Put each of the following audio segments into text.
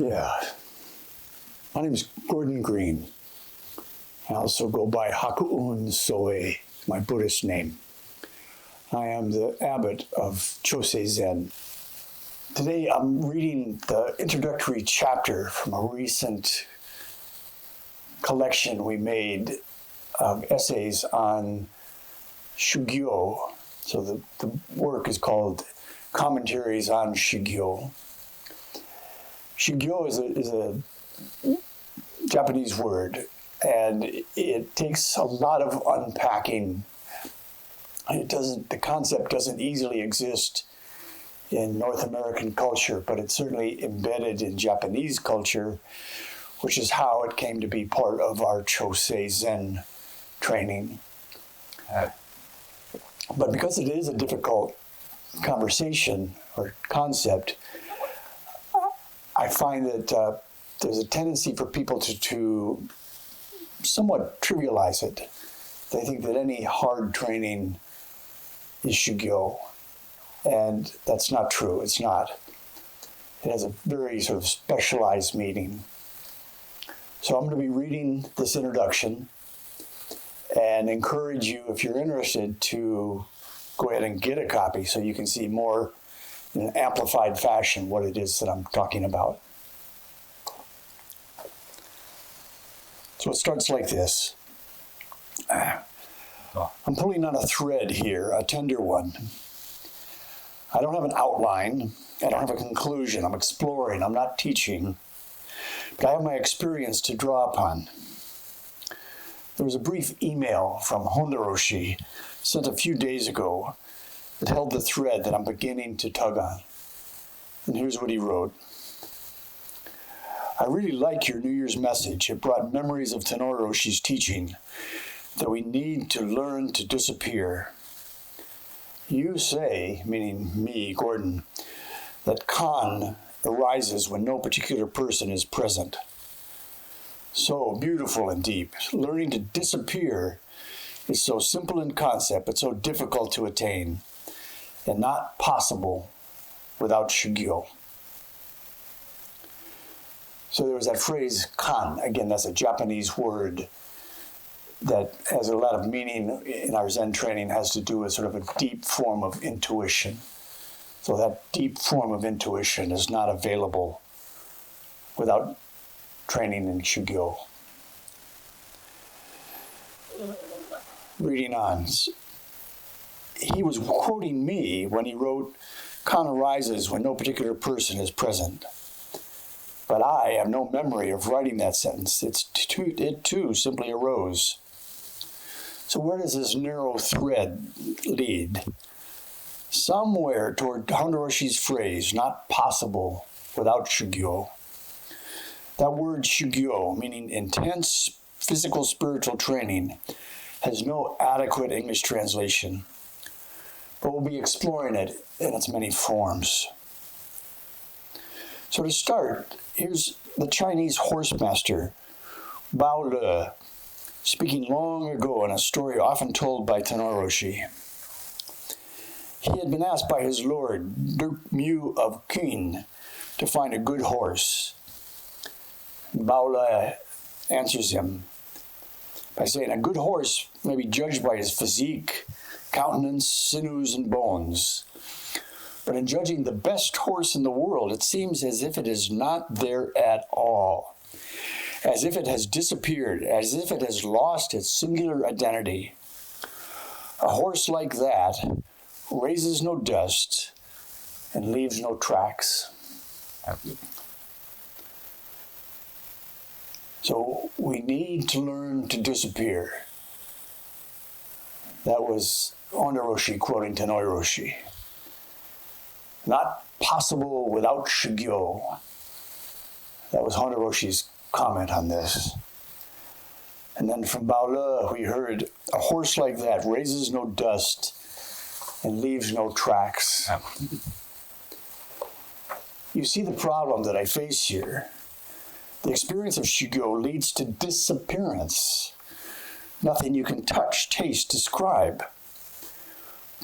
Yeah. My name is Gordon Greene. I also go by Hakuun Soe, my Buddhist name. I am the abbot of Chosei Zen. Today I'm reading the introductory chapter from a recent collection we made of essays on Shugyo. So the work is called Commentaries on Shugyo. Shugyo is a Japanese word, and it takes a lot of unpacking. The concept doesn't easily exist in North American culture, but it's certainly embedded in Japanese culture, which is how it came to be part of our Chosei Zen training. But because it is a difficult conversation or concept, I find that there's a tendency for people to somewhat trivialize it. They think that any hard training is Shugyo, and that's not true. It's not. It has a very sort of specialized meaning. So I'm going to be reading this introduction and encourage you, if you're interested, to go ahead and get a copy so you can see more in an amplified fashion what it is that I'm talking about. So it starts like this. I'm pulling on a thread here, a tender one. I don't have an outline. I don't have a conclusion. I'm exploring. I'm not teaching. But I have my experience to draw upon. There was a brief email from Roshi sent a few days ago that held the thread that I'm beginning to tug on. And here's what he wrote. I really like your New Year's message. It brought memories of Tenor Roshi's teaching that we need to learn to disappear. You say, meaning me, Gordon, that Kan arises when no particular person is present. So beautiful and deep. Learning to disappear is so simple in concept, but so difficult to attain, and not possible without Shugyo. So there was that phrase, kan. Again, that's a Japanese word that has a lot of meaning in our Zen training, has to do with sort of a deep form of intuition. So that deep form of intuition is not available without training in Shugyo. Reading on. He was quoting me when he wrote, Kan arises when no particular person is present. But I have no memory of writing that sentence. It too simply arose. So where does this narrow thread lead? Somewhere toward Roshi's phrase, not possible without Shugyo. That word Shugyo, meaning intense physical spiritual training, has no adequate English translation, but we'll be exploring it in its many forms. So to start, here's the Chinese horse master, Bao Le, speaking long ago in a story often told by Tenor Roshi. He had been asked by his lord, Dirk Mu of Greene, to find a good horse. Bao Le answers him by saying, a good horse may be judged by his physique, countenance, sinews, and bones. But in judging the best horse in the world, it seems as if it is not there at all, as if it has disappeared, as if it has lost its singular identity. A horse like that raises no dust and leaves no tracks. So we need to learn to disappear. That was Roshi quoting Tenor Roshi. Not possible without Shugyo. That was Roshi's comment on this. And then from Bao Le, we heard, a horse like that raises no dust and leaves no tracks. You see the problem that I face here. The experience of Shugyo leads to disappearance. Nothing you can touch, taste, describe.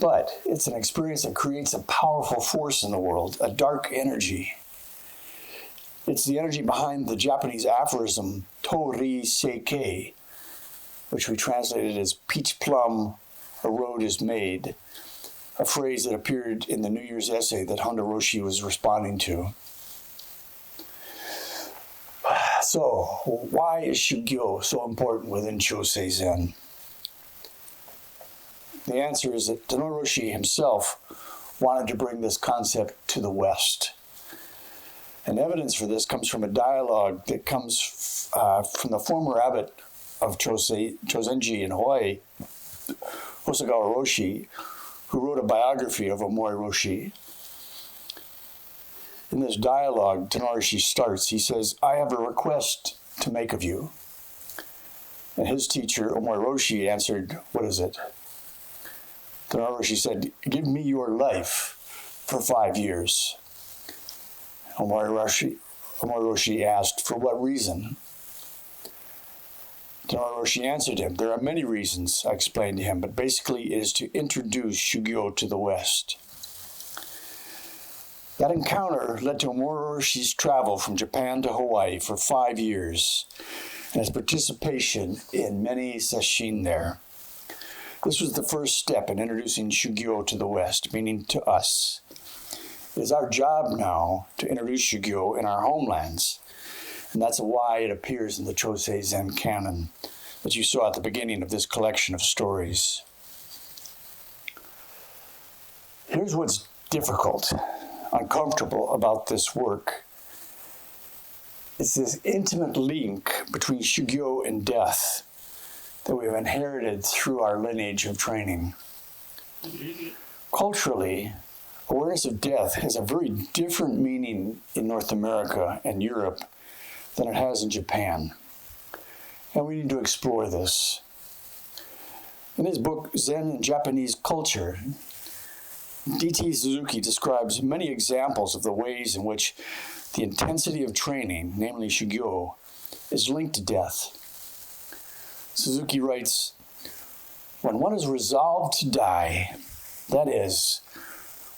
But it's an experience that creates a powerful force in the world, a dark energy. It's the energy behind the Japanese aphorism Tori Seikei, which we translated as peach plum, a road is made, a phrase that appeared in the New Year's essay that Honda Roshi was responding to. So, why is Shugyo so important within Chosei Zen? The answer is that Tenno Roshi himself wanted to bring this concept to the West. And evidence for this comes from a dialogue that comes from the former abbot of Chozenji in Hawaii, Hosogawa Roshi, who wrote a biography of Omori Roshi. In this dialogue, Tenno Roshi starts, he says, "I have a request to make of you." And his teacher, Omori Roshi, answered, "What is it?" Tenno Roshi said, "Give me your life for 5 years." Omori Roshi asked, "For what reason?" Tenno Roshi answered him, "There are many reasons," I explained to him, "but basically it is to introduce Shugyo to the West." That encounter led to Omori Roshi's travel from Japan to Hawaii for 5 years and his participation in many sesshin there. This was the first step in introducing Shugyo to the West, meaning to us. It is our job now to introduce Shugyo in our homelands, and that's why it appears in the Chosei Zen canon that you saw at the beginning of this collection of stories. Here's what's difficult, uncomfortable about this work. It's this intimate link between Shugyo and death that we have inherited through our lineage of training. Culturally, awareness of death has a very different meaning in North America and Europe than it has in Japan. And we need to explore this. In his book, Zen and Japanese Culture, D.T. Suzuki describes many examples of the ways in which the intensity of training, namely Shugyo, is linked to death. Suzuki writes, "When one is resolved to die, that is,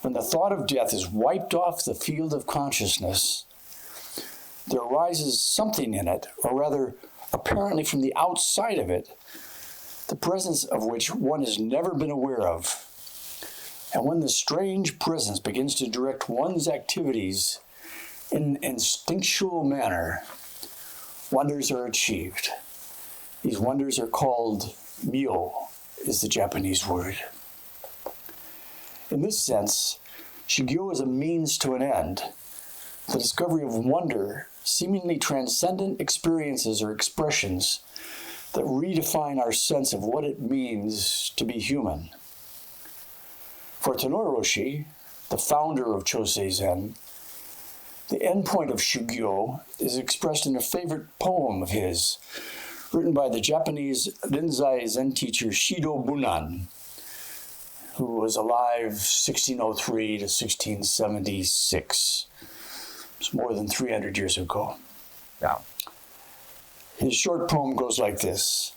when the thought of death is wiped off the field of consciousness, there arises something in it, or rather, apparently from the outside of it, the presence of which one has never been aware of. And when the strange presence begins to direct one's activities in an instinctual manner, wonders are achieved. These wonders are called myo, is the Japanese word. In this sense, Shugyo is a means to an end, the discovery of wonder, seemingly transcendent experiences or expressions that redefine our sense of what it means to be human. For Tenno Roshi, the founder of Chosei Zen, the endpoint of Shugyo is expressed in a favorite poem of his, written by the Japanese Rinzai Zen teacher Shido Bunan, who was alive 1603 to 1676. It's more than 300 years ago. Yeah. His short poem goes like this: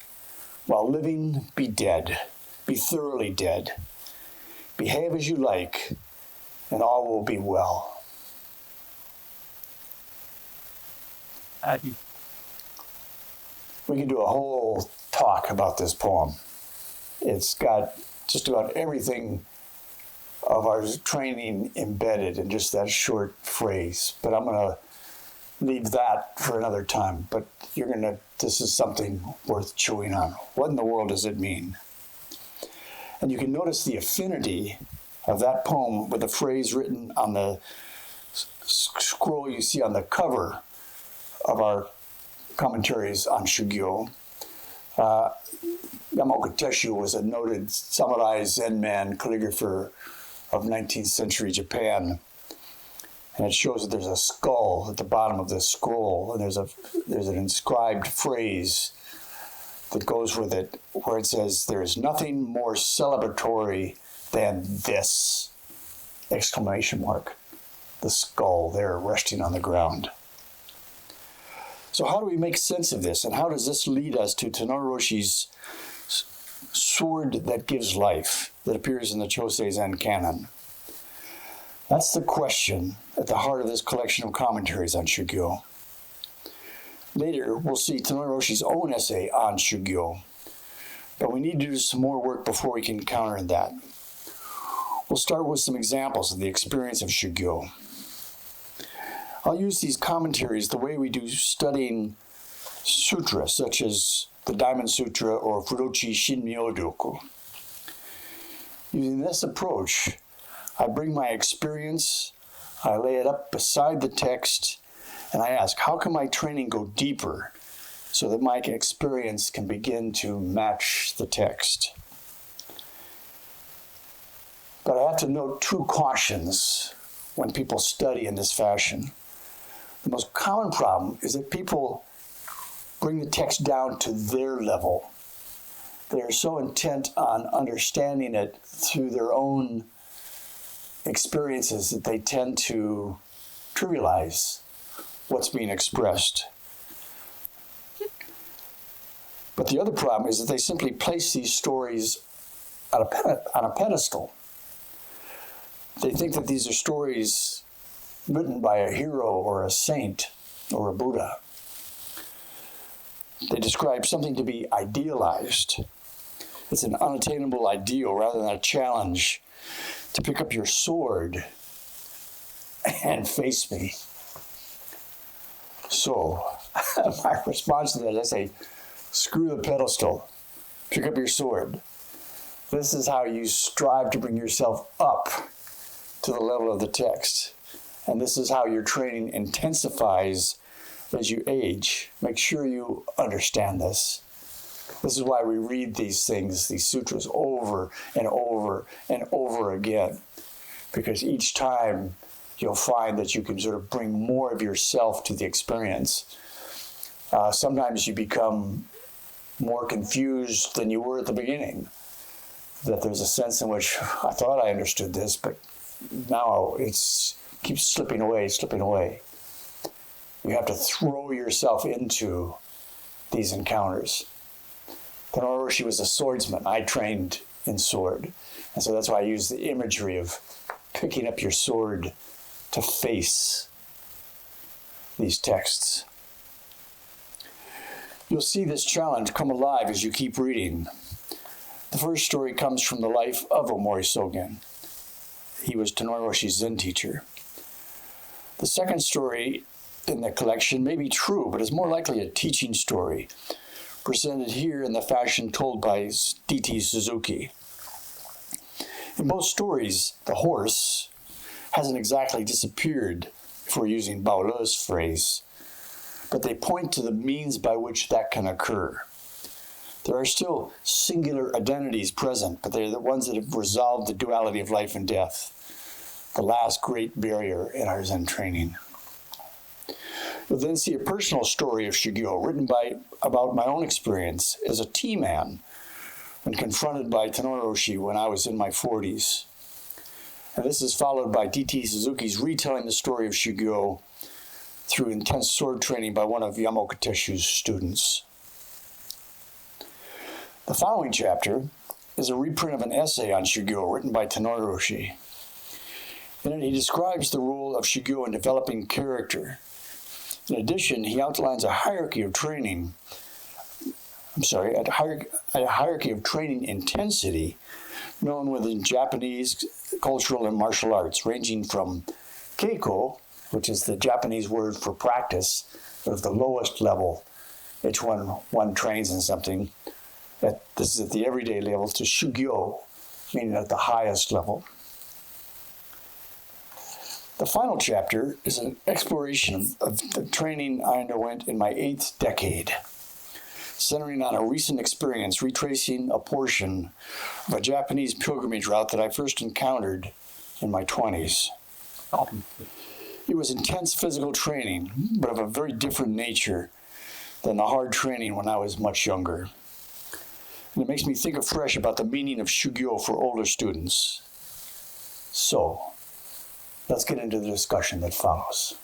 "While living, be dead, be thoroughly dead. Behave as you like, and all will be well." We can do a whole talk about this poem. It's got just about everything of our training embedded in just that short phrase. But I'm going to leave that for another time. But this is something worth chewing on. What in the world does it mean? And you can notice the affinity of that poem with the phrase written on the scroll you see on the cover of our commentaries on Shugyo. Yamaoka Teshu was a noted samurai Zen man, calligrapher of 19th century Japan. And it shows that there's a skull at the bottom of this scroll, and there's an inscribed phrase that goes with it, where it says, "There is nothing more celebratory than this!" Exclamation mark. The skull there resting on the ground. So how do we make sense of this, and how does this lead us to Tenno Roshi's sword that gives life, that appears in the Chosei Zen canon? That's the question at the heart of this collection of commentaries on Shugyo. Later, we'll see Roshi's own essay on Shugyo, but we need to do some more work before we can counter that. We'll start with some examples of the experience of Shugyo. I'll use these commentaries the way we do studying sutras, such as the Diamond Sutra or Furochi Shinmyo-doku. Using this approach, I bring my experience, I lay it up beside the text, and I ask, how can my training go deeper so that my experience can begin to match the text? But I have to note two cautions when people study in this fashion. The most common problem is that people bring the text down to their level. They are so intent on understanding it through their own experiences that they tend to trivialize what's being expressed. But the other problem is that they simply place these stories on a pedestal. They think that these are stories written by a hero or a saint or a Buddha. They describe something to be idealized. It's an unattainable ideal rather than a challenge to pick up your sword and face me. So, my response to that is I say, screw the pedestal, pick up your sword. This is how you strive to bring yourself up to the level of the text. And this is how your training intensifies as you age. Make sure you understand this. This is why we read these things, these sutras, over and over and over again. Because each time you'll find that you can sort of bring more of yourself to the experience. Sometimes you become more confused than you were at the beginning. That there's a sense in which I thought I understood this, but now it keeps slipping away. You have to throw yourself into these encounters. Roshi was a swordsman. I trained in sword. And so that's why I use the imagery of picking up your sword to face these texts. You'll see this challenge come alive as you keep reading. The first story comes from the life of Omori Sogen. He was Roshi's Zen teacher. The second story in the collection may be true, but is more likely a teaching story, presented here in the fashion told by D.T. Suzuki. In both stories, the horse hasn't exactly disappeared, if we're using Baole's phrase, but they point to the means by which that can occur. There are still singular identities present, but they're the ones that have resolved the duality of life and death, the last great barrier in our Zen training. You'll then see a personal story of Shugyo written about my own experience as a tea man when confronted by Roshi when I was in my 40s. And this is followed by D.T. Suzuki's retelling the story of Shugyo through intense sword training by one of Yamoka Teshu's students. The following chapter is a reprint of an essay on Shugyo written by Roshi. In it, he describes the role of Shugyo in developing character. In addition, he outlines a hierarchy of training. A hierarchy of training intensity known within Japanese cultural and martial arts, ranging from keiko, which is the Japanese word for practice, at the lowest level, each one trains in something. This is at the everyday level, to Shugyo, meaning at the highest level. The final chapter is an exploration of the training I underwent in my 8th decade, centering on a recent experience retracing a portion of a Japanese pilgrimage route that I first encountered in my 20s. It was intense physical training, but of a very different nature than the hard training when I was much younger. And it makes me think afresh about the meaning of Shugyo for older students. So, let's get into the discussion that follows.